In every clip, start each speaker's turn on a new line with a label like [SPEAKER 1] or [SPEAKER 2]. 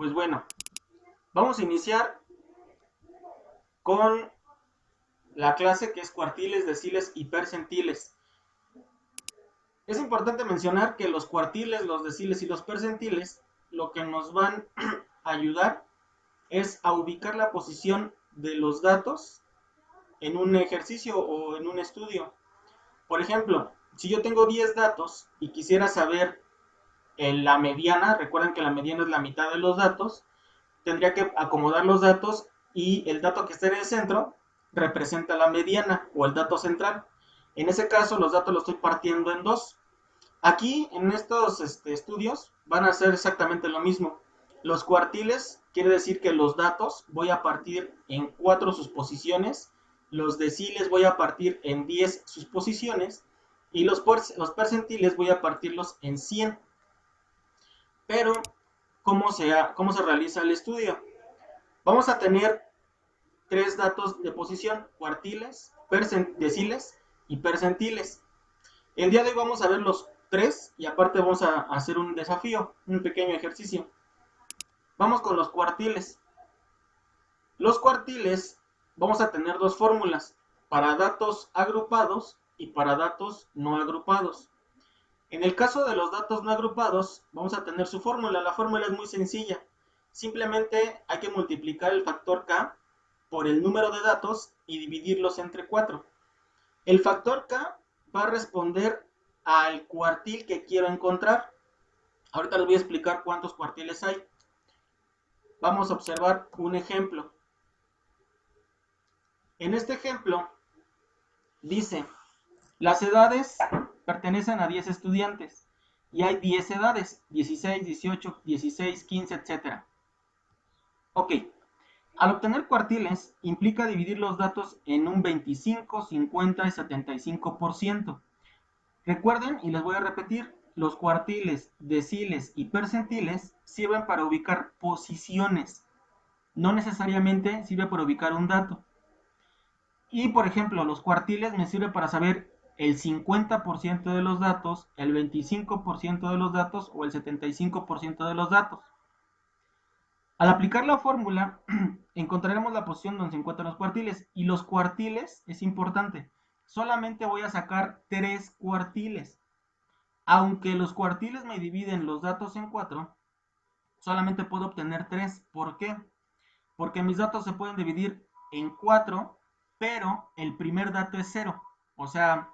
[SPEAKER 1] Pues bueno, vamos a iniciar con la clase que es cuartiles, deciles y percentiles. Es importante mencionar que los cuartiles, los deciles y los percentiles lo que nos van a ayudar es a ubicar la posición de los datos en un ejercicio o en un estudio. Por ejemplo, si yo tengo 10 datos y quisiera saber la mediana, recuerden que la mediana es la mitad de los datos, tendría que acomodar los datos y el dato que está en el centro representa la mediana o el dato central. En ese caso los datos los estoy partiendo en dos. Aquí en estos estudios van a hacer exactamente lo mismo. Los cuartiles quiere decir que los datos voy a partir en 4 sus posiciones, los deciles voy a partir en 10 sus posiciones y los percentiles voy a partirlos en 100. Pero, ¿cómo se realiza el estudio? Vamos a tener tres datos de posición: cuartiles, deciles y percentiles. El día de hoy vamos a ver los tres y aparte vamos a hacer un desafío, un pequeño ejercicio. Vamos con los cuartiles. Los cuartiles vamos a tener dos fórmulas: para datos agrupados y para datos no agrupados. En el caso de los datos no agrupados, vamos a tener su fórmula. La fórmula es muy sencilla. Simplemente hay que multiplicar el factor k por el número de datos y dividirlos entre 4. El factor k va a responder al cuartil que quiero encontrar. Ahorita les voy a explicar cuántos cuartiles hay. Vamos a observar un ejemplo. En este ejemplo dice: las edades pertenecen a 10 estudiantes y hay 10 edades: 16, 18, 16, 15, etc. Ok, al obtener cuartiles implica dividir los datos en un 25, 50 y 75%. Recuerden, y les voy a repetir, los cuartiles, deciles y percentiles sirven para ubicar posiciones, no necesariamente sirve para ubicar un dato. Y por ejemplo, los cuartiles me sirven para saber el 50% de los datos, el 25% de los datos o el 75% de los datos. Al aplicar la fórmula, encontraremos la posición donde se encuentran los cuartiles. Y los cuartiles, es importante, solamente voy a sacar 3 cuartiles. Aunque los cuartiles me dividen los datos en 4, solamente puedo obtener 3. ¿Por qué? Porque mis datos se pueden dividir en 4, pero el primer dato es 0. O sea,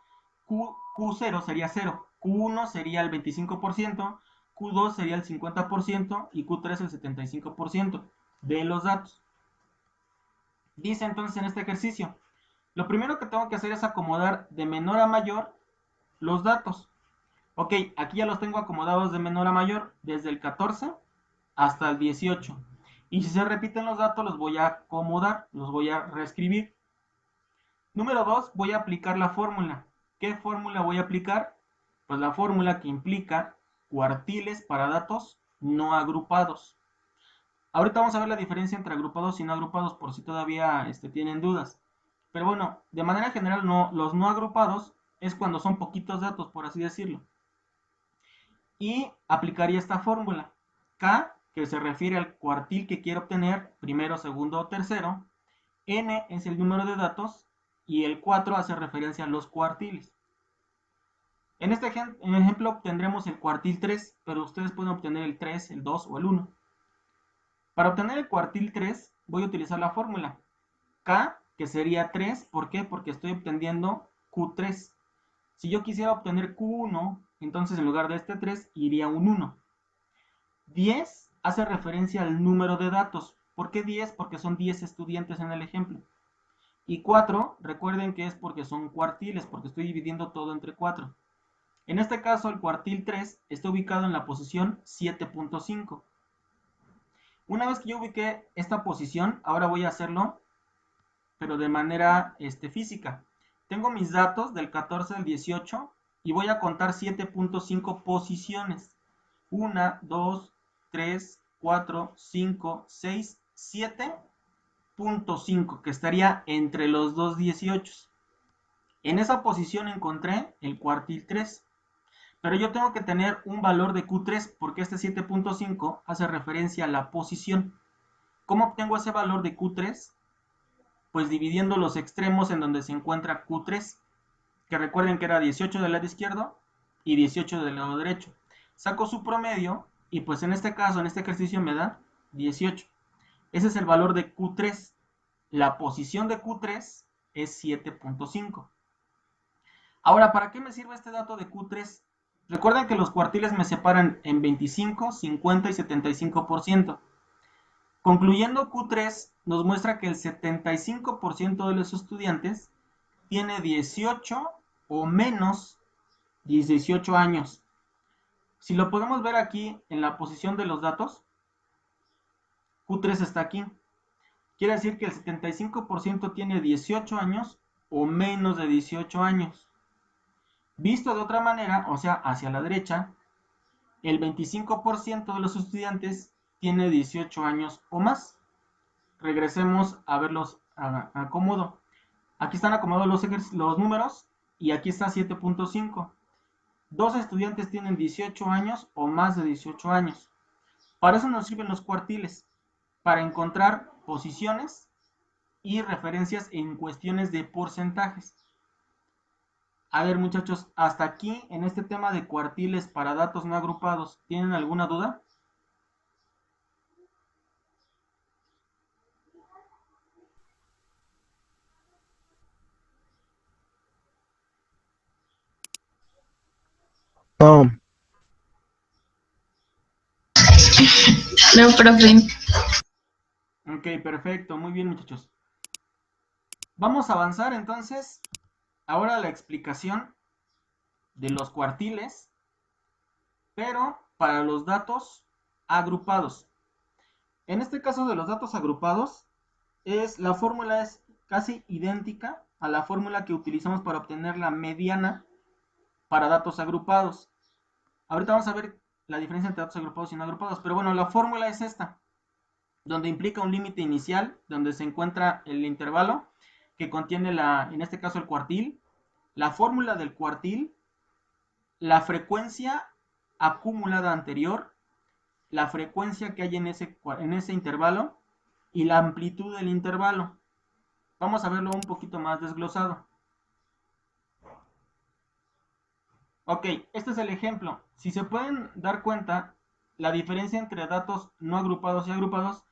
[SPEAKER 1] Q0 sería 0, Q1 sería el 25%, Q2 sería el 50% y Q3 el 75% de los datos. Dice entonces en este ejercicio: lo primero que tengo que hacer es acomodar de menor a mayor los datos. Ok, aquí ya los tengo acomodados de menor a mayor, desde el 14 hasta el 18. Y si se repiten los datos, los voy a acomodar, los voy a reescribir. Número 2, voy a aplicar la fórmula. ¿Qué fórmula voy a aplicar? Pues la fórmula que implica cuartiles para datos no agrupados. Ahorita vamos a ver la diferencia entre agrupados y no agrupados por si todavía tienen dudas. Pero bueno, de manera general los no agrupados es cuando son poquitos datos, por así decirlo. Y aplicaría esta fórmula. K, que se refiere al cuartil que quiero obtener, primero, segundo o tercero. N es el número de datos y el 4 hace referencia a los cuartiles. En este ejemplo obtendremos el cuartil 3, pero ustedes pueden obtener el 3, el 2 o el 1. Para obtener el cuartil 3 voy a utilizar la fórmula K, que sería 3. ¿Por qué? Porque estoy obteniendo Q3. Si yo quisiera obtener Q1, entonces en lugar de este 3 iría un 1. 10 hace referencia al número de datos. ¿Por qué 10? Porque son 10 estudiantes en el ejemplo. Y 4, recuerden que es porque son cuartiles, porque estoy dividiendo todo entre 4. En este caso, el cuartil 3 está ubicado en la posición 7.5. Una vez que yo ubiqué esta posición, ahora voy a hacerlo, pero de manera física. Tengo mis datos del 14 al 18 y voy a contar 7.5 posiciones. 1, 2, 3, 4, 5, 6, 7.5, que estaría entre los dos 18. En esa posición encontré el cuartil 3. Pero yo tengo que tener un valor de Q3 porque este 7.5 hace referencia a la posición. ¿Cómo obtengo ese valor de Q3? Pues dividiendo los extremos en donde se encuentra Q3, que recuerden que era 18 del lado izquierdo y 18 del lado derecho. Saco su promedio y pues en este caso, en este ejercicio me da 18. Ese es el valor de Q3. La posición de Q3 es 7.5. Ahora, ¿para qué me sirve este dato de Q3? Recuerden que los cuartiles me separan en 25, 50 y 75%. Concluyendo, Q3 nos muestra que el 75% de los estudiantes tiene 18 o menos 18 años. Si lo podemos ver aquí en la posición de los datos, Q3 está aquí. Quiere decir que el 75% tiene 18 años o menos de 18 años. Visto de otra manera, o sea, hacia la derecha, el 25% de los estudiantes tiene 18 años o más. Regresemos a verlos acomodo. Aquí están acomodados los números y aquí está 7.5. Dos estudiantes tienen 18 años o más de 18 años. Para eso nos sirven los cuartiles, para encontrar posiciones y referencias en cuestiones de porcentajes. A ver, muchachos, hasta aquí en este tema de cuartiles para datos no agrupados, ¿tienen alguna duda?
[SPEAKER 2] No,
[SPEAKER 3] No, profe.
[SPEAKER 1] Ok, perfecto, muy bien, muchachos. Vamos a avanzar entonces ahora a la explicación de los cuartiles, pero para los datos agrupados. En este caso de los datos agrupados, la fórmula es casi idéntica a la fórmula que utilizamos para obtener la mediana para datos agrupados. Ahorita vamos a ver la diferencia entre datos agrupados y no agrupados, pero bueno, la fórmula es esta, donde implica un límite inicial, donde se encuentra el intervalo que contiene en este caso el cuartil, la fórmula del cuartil, la frecuencia acumulada anterior, la frecuencia que hay en ese intervalo y la amplitud del intervalo. Vamos a verlo un poquito más desglosado. Ok, este es el ejemplo. Si se pueden dar cuenta, la diferencia entre datos no agrupados y agrupados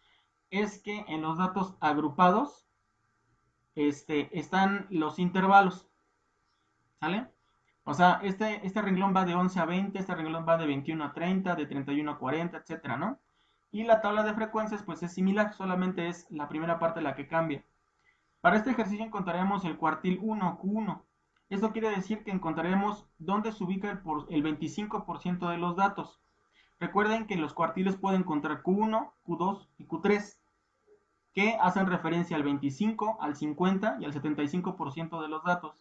[SPEAKER 1] es que en los datos agrupados están los intervalos, ¿sale? O sea, este renglón va de 11 a 20, este renglón va de 21 a 30, de 31 a 40, etcétera, ¿no? Y la tabla de frecuencias pues es similar, solamente es la primera parte la que cambia. Para este ejercicio encontraremos el cuartil 1, Q1. Esto quiere decir que encontraremos dónde se ubica el 25% de los datos. Recuerden que los cuartiles pueden encontrar Q1, Q2 y Q3, que hacen referencia al 25, al 50 y al 75% de los datos.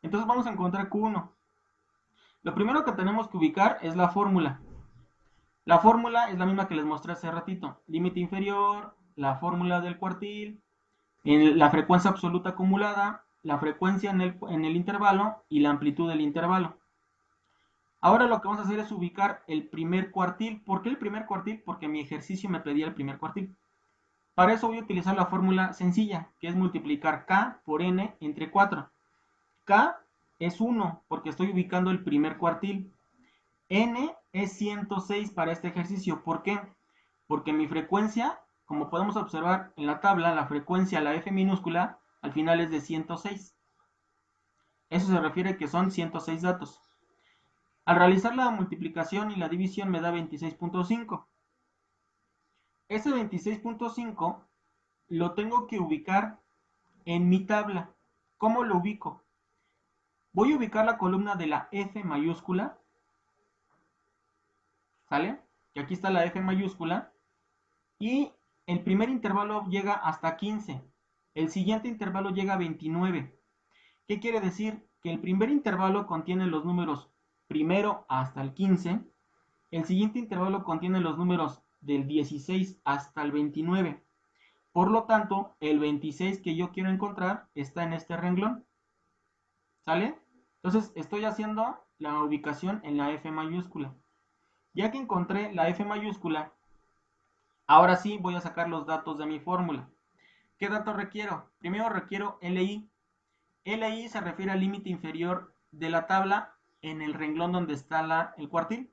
[SPEAKER 1] Entonces vamos a encontrar Q1. Lo primero que tenemos que ubicar es la fórmula. La fórmula es la misma que les mostré hace ratito. Límite inferior, la fórmula del cuartil, la frecuencia absoluta acumulada, la frecuencia en el intervalo y la amplitud del intervalo. Ahora lo que vamos a hacer es ubicar el primer cuartil. ¿Por qué el primer cuartil? Porque mi ejercicio me pedía el primer cuartil. Para eso voy a utilizar la fórmula sencilla, que es multiplicar K por N entre 4. K es 1 porque estoy ubicando el primer cuartil. N es 106 para este ejercicio. ¿Por qué? Porque mi frecuencia, como podemos observar en la tabla, la frecuencia, la F minúscula, al final es de 106. Eso se refiere que son 106 datos. Al realizar la multiplicación y la división me da 26.5. Ese 26.5 lo tengo que ubicar en mi tabla. ¿Cómo lo ubico? Voy a ubicar la columna de la F mayúscula, ¿sale? Que aquí está la F mayúscula, y el primer intervalo llega hasta 15. El siguiente intervalo llega a 29. ¿Qué quiere decir? Que el primer intervalo contiene los números primero hasta el 15. El siguiente intervalo contiene los números del 16 hasta el 29. Por lo tanto, el 26 que yo quiero encontrar está en este renglón. ¿Sale? Entonces estoy haciendo la ubicación en la F mayúscula. Ya que encontré la F mayúscula, ahora sí voy a sacar los datos de mi fórmula. ¿Qué datos requiero? Primero requiero LI. LI se refiere al límite inferior de la tabla en el renglón donde está el cuartil.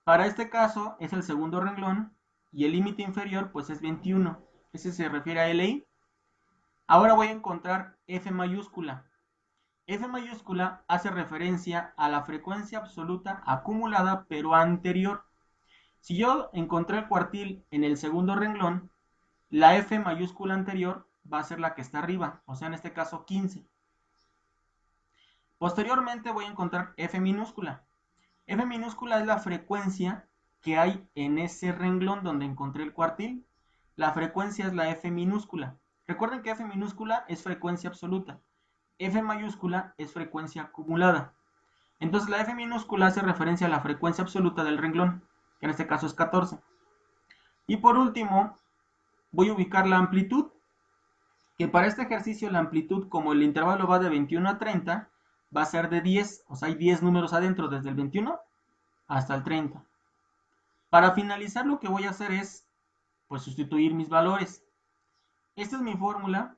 [SPEAKER 1] Para este caso es el segundo renglón y el límite inferior pues es 21. Ese se refiere a LI. Ahora voy a encontrar F mayúscula. F mayúscula hace referencia a la frecuencia absoluta acumulada pero anterior. Si yo encontré el cuartil en el segundo renglón, la F mayúscula anterior va a ser la que está arriba, o sea en este caso 15. Posteriormente voy a encontrar F minúscula. F minúscula es la frecuencia que hay en ese renglón donde encontré el cuartil. La frecuencia es la F minúscula. Recuerden que F minúscula es frecuencia absoluta. F mayúscula es frecuencia acumulada. Entonces la F minúscula hace referencia a la frecuencia absoluta del renglón, que en este caso es 14. Y por último, voy a ubicar la amplitud, que para este ejercicio la amplitud, como el intervalo va de 21 a 30, va a ser de 10, o sea, hay 10 números adentro, desde el 21 hasta el 30. Para finalizar, lo que voy a hacer es, pues, sustituir mis valores. Esta es mi fórmula,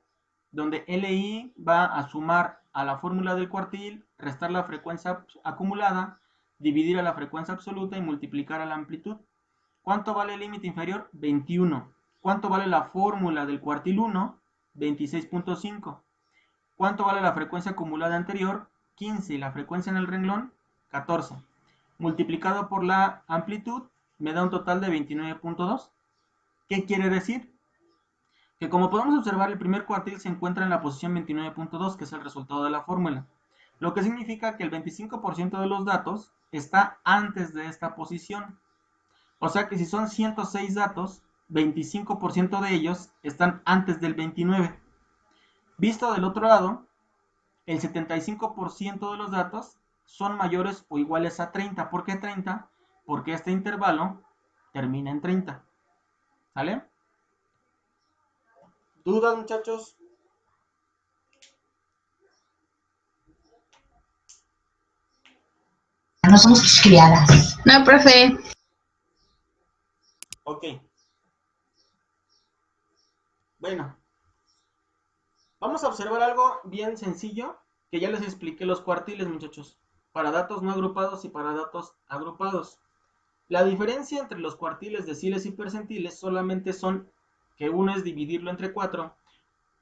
[SPEAKER 1] donde LI va a sumar a la fórmula del cuartil, restar la frecuencia acumulada, dividir a la frecuencia absoluta y multiplicar a la amplitud. ¿Cuánto vale el límite inferior? 21. ¿Cuánto vale la fórmula del cuartil 1? 26.5. ¿Cuánto vale la frecuencia acumulada anterior? 15. Y la frecuencia en el renglón, 14. Multiplicado por la amplitud, me da un total de 29.2. ¿Qué quiere decir? Que como podemos observar, el primer cuartil se encuentra en la posición 29.2, que es el resultado de la fórmula. Lo que significa que el 25% de los datos está antes de esta posición. O sea que si son 106 datos, 25% de ellos están antes del 29. Visto del otro lado, el 75% de los datos son mayores o iguales a 30. ¿Por qué 30? Porque este intervalo termina en 30. ¿Sale? ¿Dudas, muchachos?
[SPEAKER 3] No somos tus criadas. No, profe.
[SPEAKER 1] Ok. Bueno. Vamos a observar algo bien sencillo, que ya les expliqué los cuartiles, muchachos. Para datos no agrupados y para datos agrupados. La diferencia entre los cuartiles, deciles y percentiles solamente son que uno es dividirlo entre 4,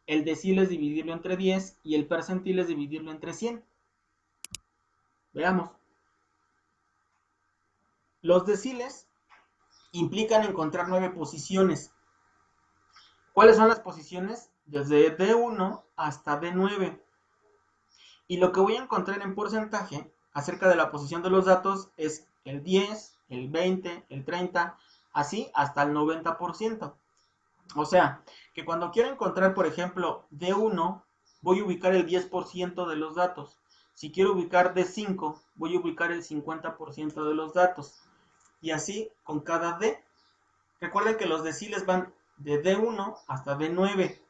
[SPEAKER 1] el decil es dividirlo entre 10 y el percentil es dividirlo entre 100. Veamos. Los deciles implican encontrar 9 posiciones. ¿Cuáles son las posiciones? Desde D1 hasta D9. Y lo que voy a encontrar en porcentaje acerca de la posición de los datos es el 10, el 20, el 30, así hasta el 90%. O sea, que cuando quiero encontrar, por ejemplo, D1, voy a ubicar el 10% de los datos. Si quiero ubicar D5, voy a ubicar el 50% de los datos. Y así con cada D. Recuerden que los deciles van de D1 hasta D9.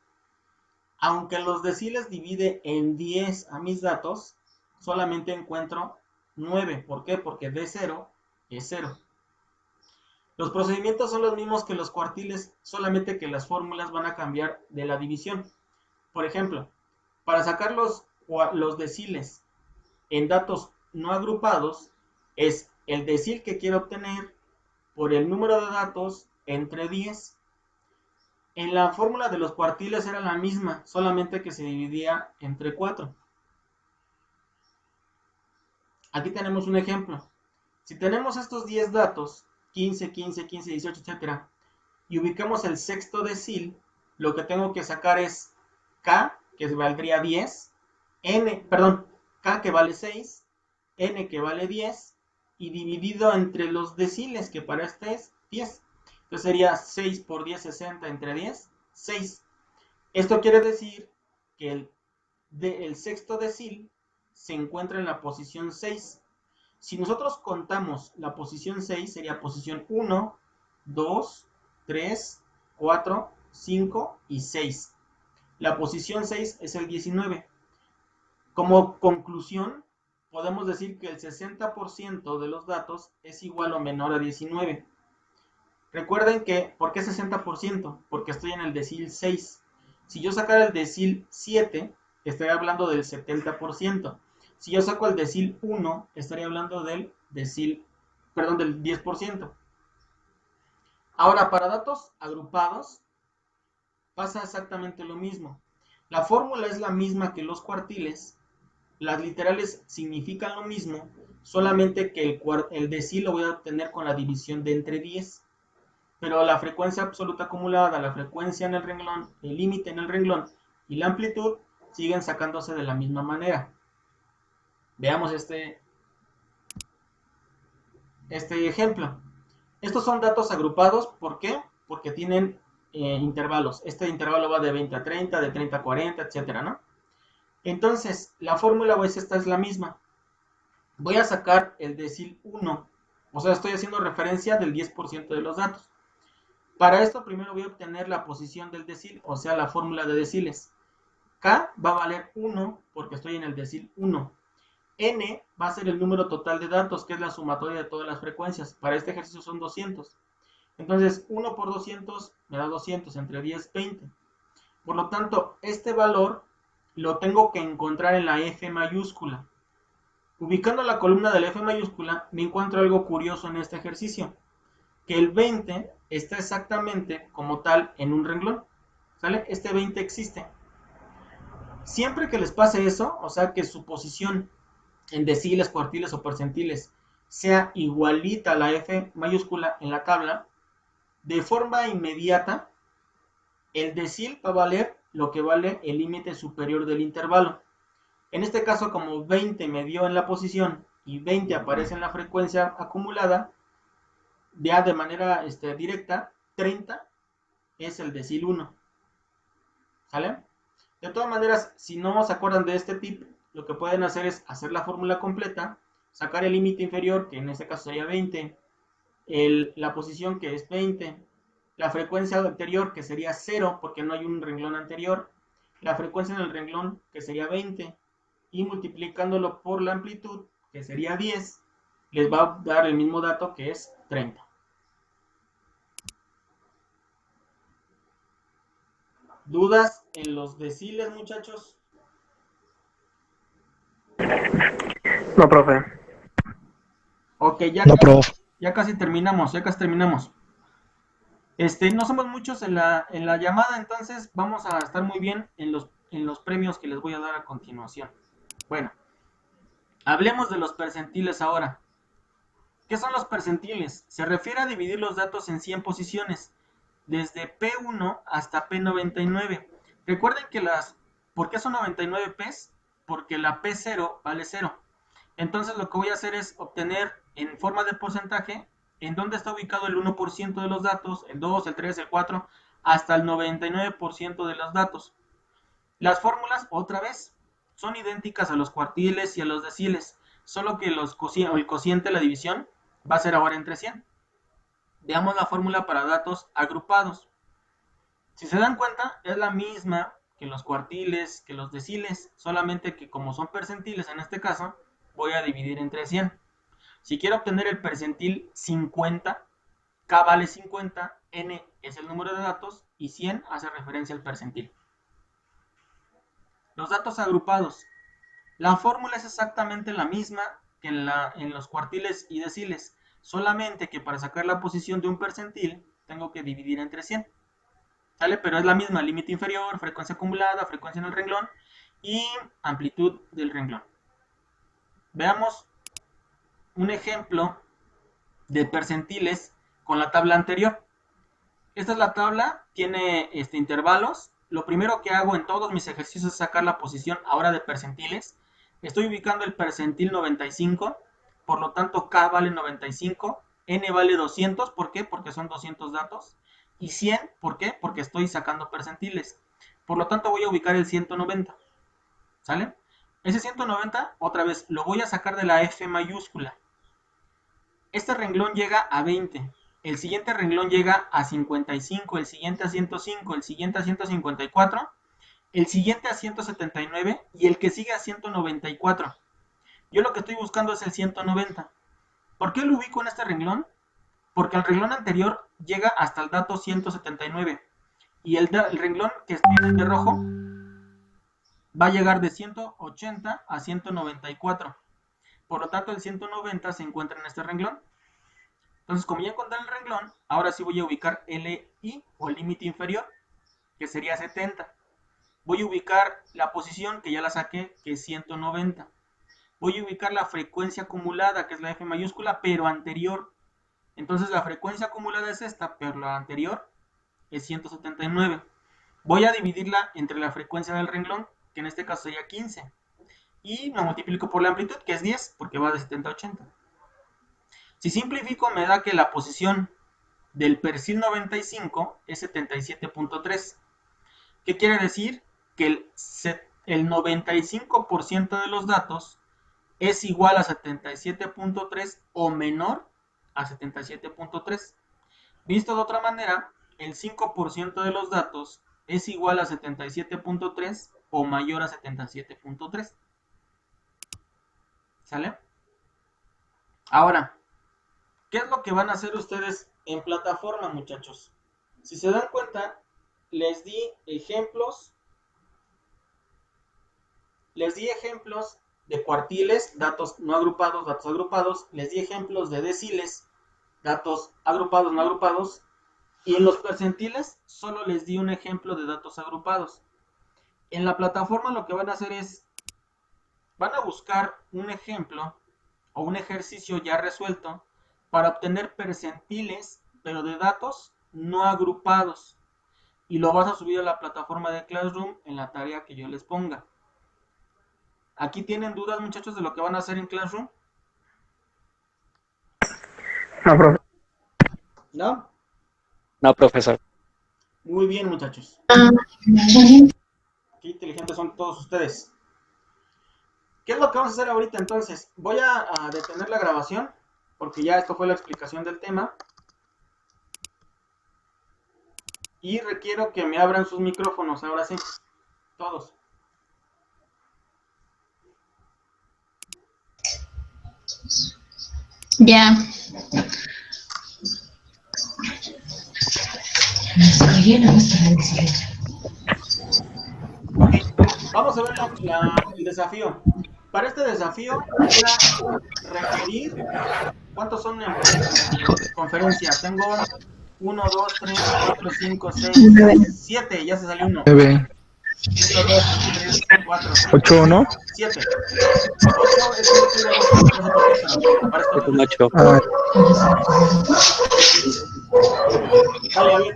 [SPEAKER 1] Aunque los deciles divide en 10 a mis datos, solamente encuentro 9. ¿Por qué? Porque D0 es 0. Los procedimientos son los mismos que los cuartiles, solamente que las fórmulas van a cambiar de la división. Por ejemplo, para sacar los deciles en datos no agrupados, es el decil que quiero obtener por el número de datos entre 10. En la fórmula de los cuartiles era la misma, solamente que se dividía entre 4. Aquí tenemos un ejemplo. Si tenemos estos 10 datos, 15, 15, 15, 18, etc., y ubicamos el sexto decil, lo que tengo que sacar es K, que valdría 10, K que vale 6, N que vale 10, y dividido entre los deciles, que para este es 10. Entonces sería 6 por 10, 60 entre 10, 6. Esto quiere decir que el sexto decil se encuentra en la posición 6. Si nosotros contamos la posición 6, sería posición 1, 2, 3, 4, 5 y 6. La posición 6 es el 19. Como conclusión, podemos decir que el 60% de los datos es igual o menor a 19. Recuerden que, ¿por qué 60%? Porque estoy en el decil 6. Si yo sacara el decil 7, estaría hablando del 70%. Si yo saco el decil 1, estaría hablando del del 10%. Ahora, para datos agrupados, pasa exactamente lo mismo. La fórmula es la misma que los cuartiles, las literales significan lo mismo, solamente que el decil lo voy a obtener con la división de entre 10. Pero la frecuencia absoluta acumulada, la frecuencia en el renglón, el límite en el renglón y la amplitud siguen sacándose de la misma manera. Veamos este ejemplo. Estos son datos agrupados, ¿por qué? Porque tienen intervalos. Este intervalo va de 20 a 30, de 30 a 40, etcétera, ¿no? Entonces, la fórmula esta es la misma. Voy a sacar el decil 1, o sea, estoy haciendo referencia del 10% de los datos. Para esto primero voy a obtener la posición del decil, o sea, la fórmula de deciles. K va a valer 1 porque estoy en el decil 1. N va a ser el número total de datos, que es la sumatoria de todas las frecuencias. Para este ejercicio son 200. Entonces, 1 por 200 me da 200, entre 10, 20. Por lo tanto, este valor lo tengo que encontrar en la F mayúscula. Ubicando la columna de la F mayúscula, me encuentro algo curioso en este ejercicio, que el 20 está exactamente como tal en un renglón, ¿sale? Este 20 existe. Siempre que les pase eso, o sea, que su posición en deciles, cuartiles o percentiles sea igualita a la F mayúscula en la tabla, de forma inmediata, el decil va a valer lo que vale el límite superior del intervalo. En este caso, como 20 me dio en la posición y 20 aparece en la frecuencia acumulada, ya de manera directa, 30 es el decil 1. ¿Sale? De todas maneras, si no se acuerdan de este tip, lo que pueden hacer es hacer la fórmula completa, sacar el límite inferior, que en este caso sería 20, la posición, que es 20, la frecuencia anterior, que sería 0, porque no hay un renglón anterior, la frecuencia en el renglón, que sería 20, y multiplicándolo por la amplitud, que sería 10, les va a dar el mismo dato, que es 30. ¿Dudas en los deciles, muchachos?
[SPEAKER 2] No, profe.
[SPEAKER 1] Ok, ya casi terminamos, no somos muchos en la llamada, entonces vamos a estar muy bien en los premios que les voy a dar a continuación. Bueno, hablemos de los percentiles ahora. ¿Qué son los percentiles? Se refiere a dividir los datos en 100 posiciones, desde P1 hasta P99. Recuerden que ¿por qué son 99 P's? Porque la P0 vale 0. Entonces lo que voy a hacer es obtener en forma de porcentaje en dónde está ubicado el 1% de los datos, el 2, el 3, el 4, hasta el 99% de los datos. Las fórmulas, otra vez, son idénticas a los cuartiles y a los deciles, solo que el cociente de la división va a ser ahora entre 100. Veamos la fórmula para datos agrupados. Si se dan cuenta, es la misma que los cuartiles, que los deciles, solamente que como son percentiles en este caso, voy a dividir entre 100. Si quiero obtener el percentil 50, K vale 50, N es el número de datos y 100 hace referencia al percentil. Los datos agrupados. La fórmula es exactamente la misma que en los cuartiles y deciles, solamente que para sacar la posición de un percentil tengo que dividir entre 100. ¿Sale? Pero es la misma, límite inferior, frecuencia acumulada, frecuencia en el renglón y amplitud del renglón. Veamos un ejemplo de percentiles con la tabla anterior. Esta es la tabla, tiene intervalos. Lo primero que hago en todos mis ejercicios es sacar la posición ahora de percentiles. Estoy ubicando el percentil 95, por lo tanto K vale 95, N vale 200, ¿por qué? Porque son 200 datos. Y 100, ¿por qué? Porque estoy sacando percentiles. Por lo tanto voy a ubicar el 190, ¿sale? Ese 190, otra vez, lo voy a sacar de la F mayúscula. Este renglón llega a 20, el siguiente renglón llega a 55, el siguiente a 105, el siguiente a 154, el siguiente a 179 y el que sigue a 194. Yo lo que estoy buscando es el 190. ¿Por qué lo ubico en este renglón? Porque el renglón anterior llega hasta el dato 179 y el renglón que tiene de rojo va a llegar de 180 a 194. Por lo tanto, el 190 se encuentra en este renglón. Entonces, como ya encontré el renglón, ahora sí voy a ubicar LI o el límite inferior, que sería 70. Voy a ubicar la posición, que ya la saqué, que es 190. Voy a ubicar la frecuencia acumulada, que es la F mayúscula, pero anterior. Entonces la frecuencia acumulada es esta, pero la anterior es 179. Voy a dividirla entre la frecuencia del renglón, que en este caso sería 15. Y lo multiplico por la amplitud, que es 10, porque va de 70 a 80. Si simplifico, me da que la posición del perfil 95 es 77.3. ¿Qué quiere decir? Que el 95% de los datos es igual a 77.3 o menor a 77.3. Visto de otra manera, el 5% de los datos es igual a 77.3 o mayor a 77.3. ¿Sale? Ahora, ¿qué es lo que van a hacer ustedes en plataforma, muchachos? Si se dan cuenta, les di ejemplos de cuartiles, datos no agrupados, datos agrupados. Les di ejemplos de deciles, datos agrupados, no agrupados. Y en los percentiles solo les di un ejemplo de datos agrupados. En la plataforma lo que van a hacer es, van a buscar un ejemplo o un ejercicio ya resuelto para obtener percentiles, pero de datos no agrupados. Y lo vas a subir a la plataforma de Classroom en la tarea que yo les ponga. ¿Aquí tienen dudas, muchachos, de lo que van a hacer en Classroom?
[SPEAKER 2] No, profe.
[SPEAKER 1] ¿No?
[SPEAKER 4] No, profesor.
[SPEAKER 1] Muy bien, muchachos. Qué inteligentes son todos ustedes. ¿Qué es lo que vamos a hacer ahorita entonces? Voy a detener la grabación, porque ya esto fue la explicación del tema. Y requiero que me abran sus micrófonos, ahora sí. Todos.
[SPEAKER 3] Ya.
[SPEAKER 1] Ok, vamos a ver el desafío. Para este desafío voy a requerir, ¿cuántos son en conferencia? Tengo 1, 2, 3, 4, 5, 6, 7, ya se salió uno.
[SPEAKER 2] 9,
[SPEAKER 1] 1, 2, 3, 4, 5,
[SPEAKER 2] 8, ¿no?
[SPEAKER 1] 7. 8 es el para esto.
[SPEAKER 4] Un 8.
[SPEAKER 1] Vale, a ver.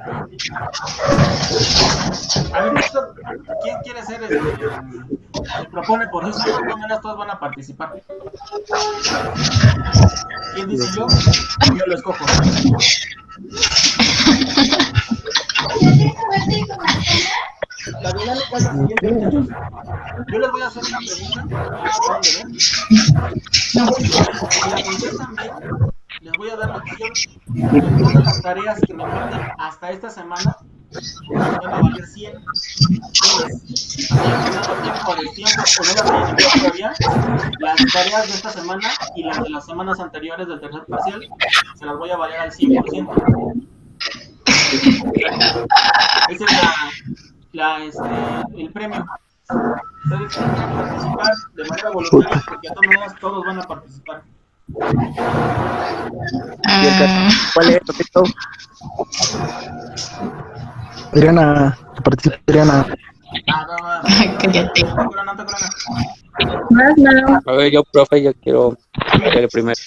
[SPEAKER 1] A ver, ¿quién quiere ser se propone por eso? De todas maneras, todos van a participar. ¿Quién dice yo? Yo lo escojo. La dinámica es la siguiente, muchachos. Yo les voy a hacer una pregunta. Si la contestan bien, les voy a dar la opción de todas las tareas que me manden hasta esta semana. Van a valer 100. Entonces, por el tiempo que no las hayan enviado todavía, las tareas de esta semana y las de las semanas anteriores del tercer parcial se las voy a valer al 100%. Ese es el premio. Ustedes tienen que participar de manera voluntaria porque de todas maneras todos van a participar.
[SPEAKER 2] ¿Cuál es, papito? Adriana, participa Adriana.
[SPEAKER 3] Cállate.
[SPEAKER 1] No te corona.
[SPEAKER 3] Más no.
[SPEAKER 4] A ver, yo, profe, yo quiero ser el primero.